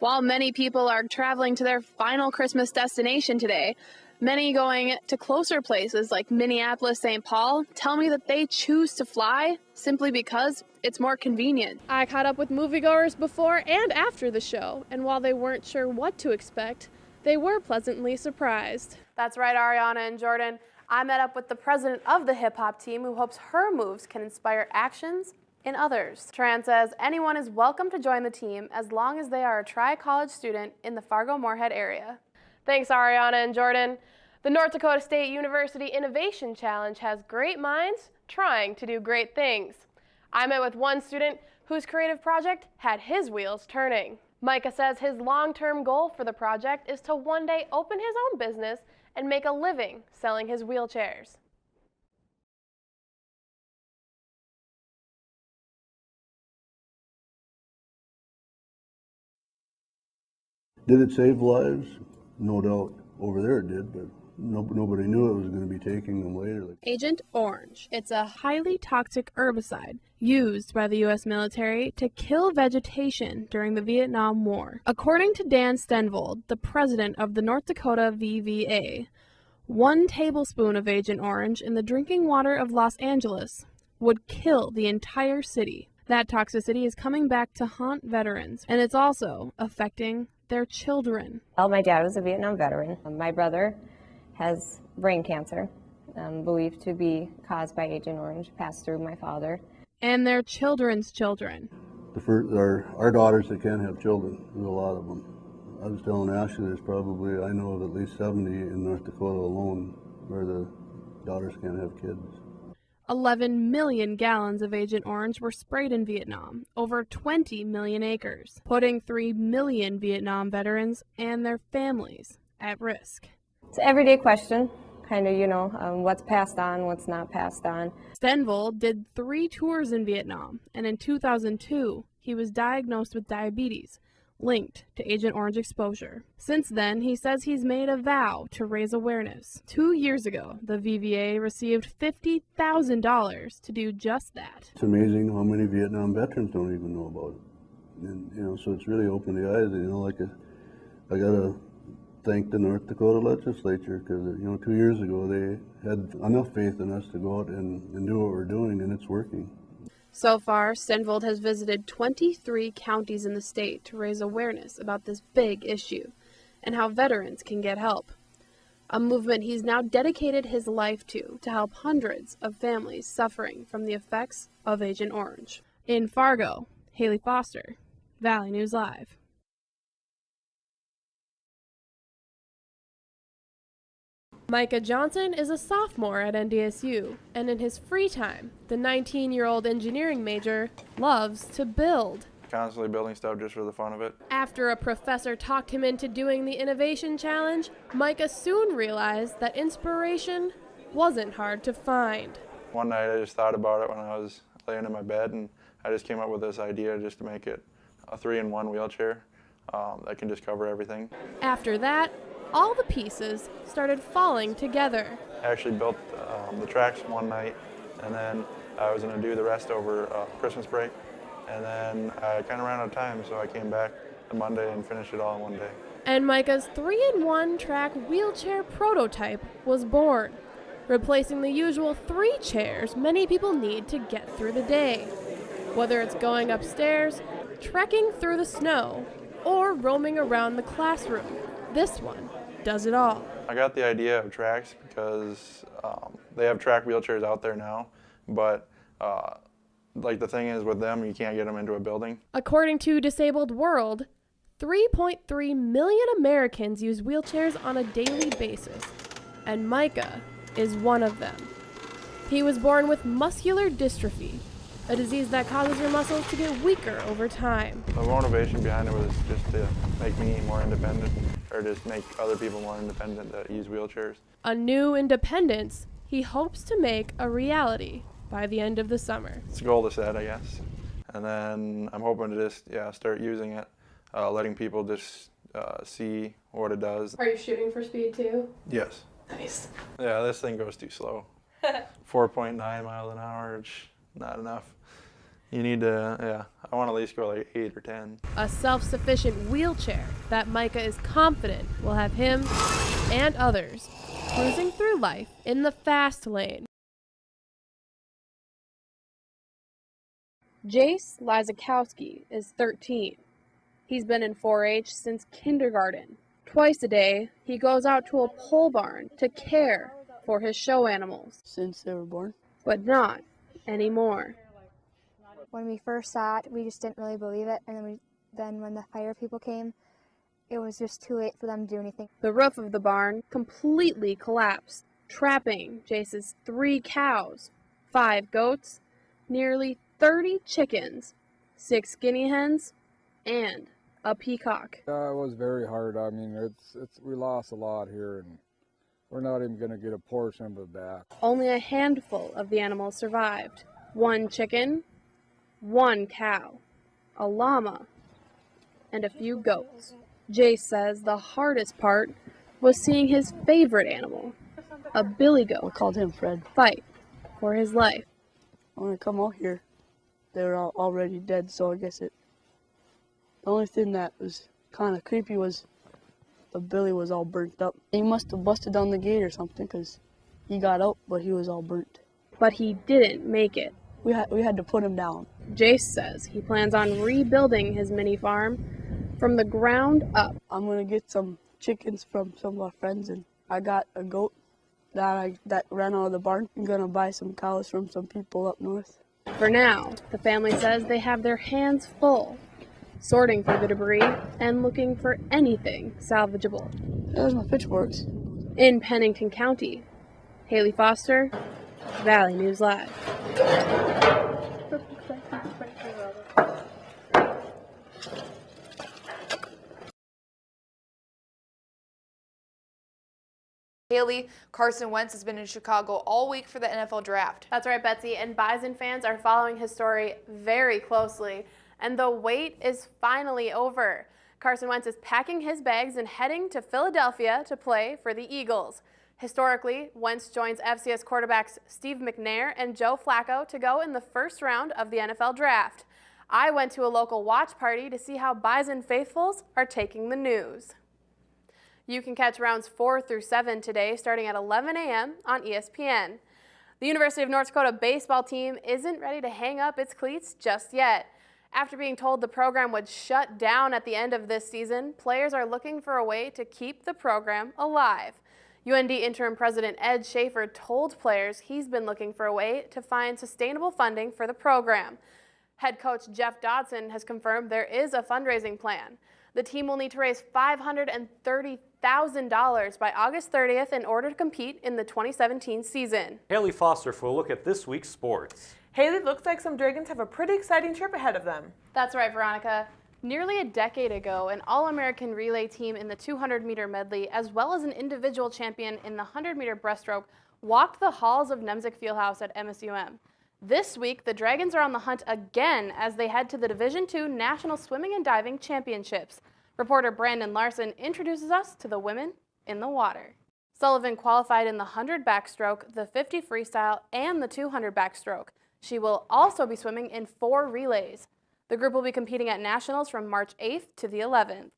While many people are traveling to their final Christmas destination today, many going to closer places like Minneapolis, St. Paul, tell me that they choose to fly simply because it's more convenient. I caught up with moviegoers before and after the show, and while they weren't sure what to expect, they were pleasantly surprised. That's right, Ariana and Jordan. I met up with the president of the hip-hop team who hopes her moves can inspire actions in others. Tran says anyone is welcome to join the team as long as they are a tri-college student in the Fargo-Moorhead area. Thanks, Ariana and Jordan. The North Dakota State University Innovation Challenge has great minds trying to do great things. I met with one student whose creative project had his wheels turning. Micah says his long-term goal for the project is to one day open his own business and make a living selling his wheelchairs. Did it save lives? No doubt. Over there it did, but nobody knew it was going to be taking them later. Agent Orange. It's a highly toxic herbicide used by the U.S. military to kill vegetation during the Vietnam War. According to Dan Stenvold, the president of the North Dakota VVA, 1 tablespoon of Agent Orange in the drinking water of Los Angeles would kill the entire city. That toxicity is coming back to haunt veterans, and it's also affecting their children. Well, my dad was a Vietnam veteran. My brother has brain cancer, believed to be caused by Agent Orange, passed through my father. And their children's children. Our daughters that can't have children, there's a lot of them. I was telling Ashley there's probably, I know of at least 70 in North Dakota alone where the daughters can't have kids. 11 million gallons of Agent Orange were sprayed in Vietnam, over 20 million acres, putting 3 million Vietnam veterans and their families at risk. It's an everyday question, kind of, what's passed on, what's not passed on. Stenvold did 3 tours in Vietnam, and in 2002, he was diagnosed with diabetes, linked to Agent Orange exposure. Since then, he says he's made a vow to raise awareness. 2 years ago, the VVA received $50,000 to do just that. It's amazing how many Vietnam veterans don't even know about it. And, so it's really opened the eyes. I got to thank the North Dakota legislature because, 2 years ago, they had enough faith in us to go out and do what we're doing, and it's working. So far, Stenvold has visited 23 counties in the state to raise awareness about this big issue and how veterans can get help. A movement he's now dedicated his life to help hundreds of families suffering from the effects of Agent Orange. In Fargo, Haley Foster, Valley News Live. Micah Johnson is a sophomore at NDSU, and in his free time, the 19-year-old engineering major loves to build. Constantly building stuff just for the fun of it. After a professor talked him into doing the Innovation Challenge, Micah soon realized that inspiration wasn't hard to find. One night I just thought about it when I was laying in my bed, and I just came up with this idea just to make it a 3-in-1 wheelchair that can just cover everything. After that, all the pieces started falling together. I actually built the tracks one night, and then I was going to do the rest over Christmas break, and then I kind of ran out of time, so I came back the Monday and finished it all in one day. And Micah's 3-in-1 track wheelchair prototype was born, replacing the usual 3 chairs many people need to get through the day. Whether it's going upstairs, trekking through the snow, or roaming around the classroom, this one does it all. I got the idea of tracks because they have track wheelchairs out there now, but the thing is with them, you can't get them into a building. According to Disabled World, 3.3 million Americans use wheelchairs on a daily basis, and Micah is one of them. He was born with muscular dystrophy, a disease that causes your muscles to get weaker over time. The motivation behind it was just to make me more independent, or just make other people more independent that use wheelchairs. A new independence he hopes to make a reality by the end of the summer. It's a goal to set, I guess. And then I'm hoping to just start using it, letting people just see what it does. Are you shooting for speed too? Yes. Nice. Yeah, this thing goes too slow. 4.9 miles an hour, it's not enough. you need to, yeah, I want to at least go like 8 or 10. A self-sufficient wheelchair that Micah is confident will have him and others cruising through life in the fast lane. Jace Lazakowski is 13. He's been in 4-H since kindergarten. Twice a day, he goes out to a pole barn to care for his show animals. Since they were born. But not anymore. When we first saw it, we just didn't really believe it, and then when the fire people came, it was just too late for them to do anything. The roof of the barn completely collapsed, trapping Jace's 3 cows, 5 goats, nearly 30 chickens, 6 guinea hens, and a peacock. It was very hard. I mean, we lost a lot here, and we're not even going to get a portion of it back. Only a handful of the animals survived. 1 chicken, 1 cow, a llama, and a few goats. Jace says the hardest part was seeing his favorite animal, a billy goat, We called him Fred. fight for his life. When I come out here, they were all already dead, so I guess the only thing that was kind of creepy was the billy was all burnt up. He must have busted down the gate or something, because he got out, but he was all burnt. But he didn't make it. We had to put him down. Jace says he plans on rebuilding his mini farm from the ground up. I'm going to get some chickens from some of our friends, and I got a goat that ran out of the barn. I'm going to buy some cows from some people up north. For now, the family says they have their hands full, sorting through the debris and looking for anything salvageable. There's my pitchforks. In Pennington County, Haley Foster, Valley News Live. Haley, Carson Wentz has been in Chicago all week for the NFL draft. That's right, Betsy, and Bison fans are following his story very closely, and the wait is finally over. Carson Wentz is packing his bags and heading to Philadelphia to play for the Eagles. Historically, Wentz joins FCS quarterbacks Steve McNair and Joe Flacco to go in the first round of the NFL draft. I went to a local watch party to see how Bison faithfuls are taking the news. You can catch rounds 4 through 7 today starting at 11 a.m. on ESPN. The University of North Dakota baseball team isn't ready to hang up its cleats just yet. After being told the program would shut down at the end of this season, players are looking for a way to keep the program alive. UND interim president Ed Schaefer told players he's been looking for a way to find sustainable funding for the program. Head coach Jeff Dodson has confirmed there is a fundraising plan. The team will need to raise $530,000 by August 30th in order to compete in the 2017 season. Haley Foster for a look at this week's sports. Haley, looks like some Dragons have a pretty exciting trip ahead of them. That's right, Veronica. Nearly a decade ago, an All-American relay team in the 200-meter medley, as well as an individual champion in the 100-meter breaststroke, walked the halls of Nemzik Fieldhouse at MSUM. This week, the Dragons are on the hunt again as they head to the Division II National Swimming and Diving Championships. Reporter Brandon Larson introduces us to the women in the water. Sullivan qualified in the 100 backstroke, the 50 freestyle, and the 200 backstroke. She will also be swimming in 4 relays. The group will be competing at Nationals from March 8th to the 11th.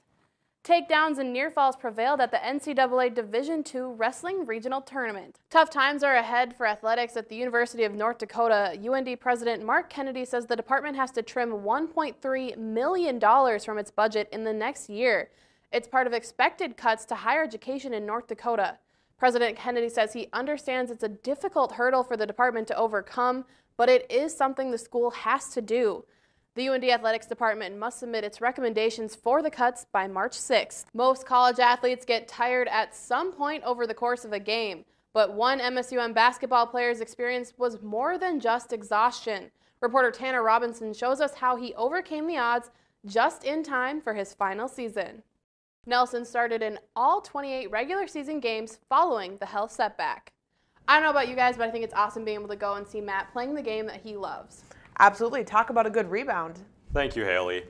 Takedowns and near falls prevailed at the NCAA Division II Wrestling Regional Tournament. Tough times are ahead for athletics at the University of North Dakota. UND President Mark Kennedy says the department has to trim $1.3 million from its budget in the next year. It's part of expected cuts to higher education in North Dakota. President Kennedy says he understands it's a difficult hurdle for the department to overcome, but it is something the school has to do. The UND Athletics Department must submit its recommendations for the cuts by March 6th. Most college athletes get tired at some point over the course of a game, but one MSUM basketball player's experience was more than just exhaustion. Reporter Tanner Robinson shows us how he overcame the odds just in time for his final season. Nelson started in all 28 regular season games following the health setback. I don't know about you guys, but I think it's awesome being able to go and see Matt playing the game that he loves. Absolutely. Talk about a good rebound. Thank you, Haley.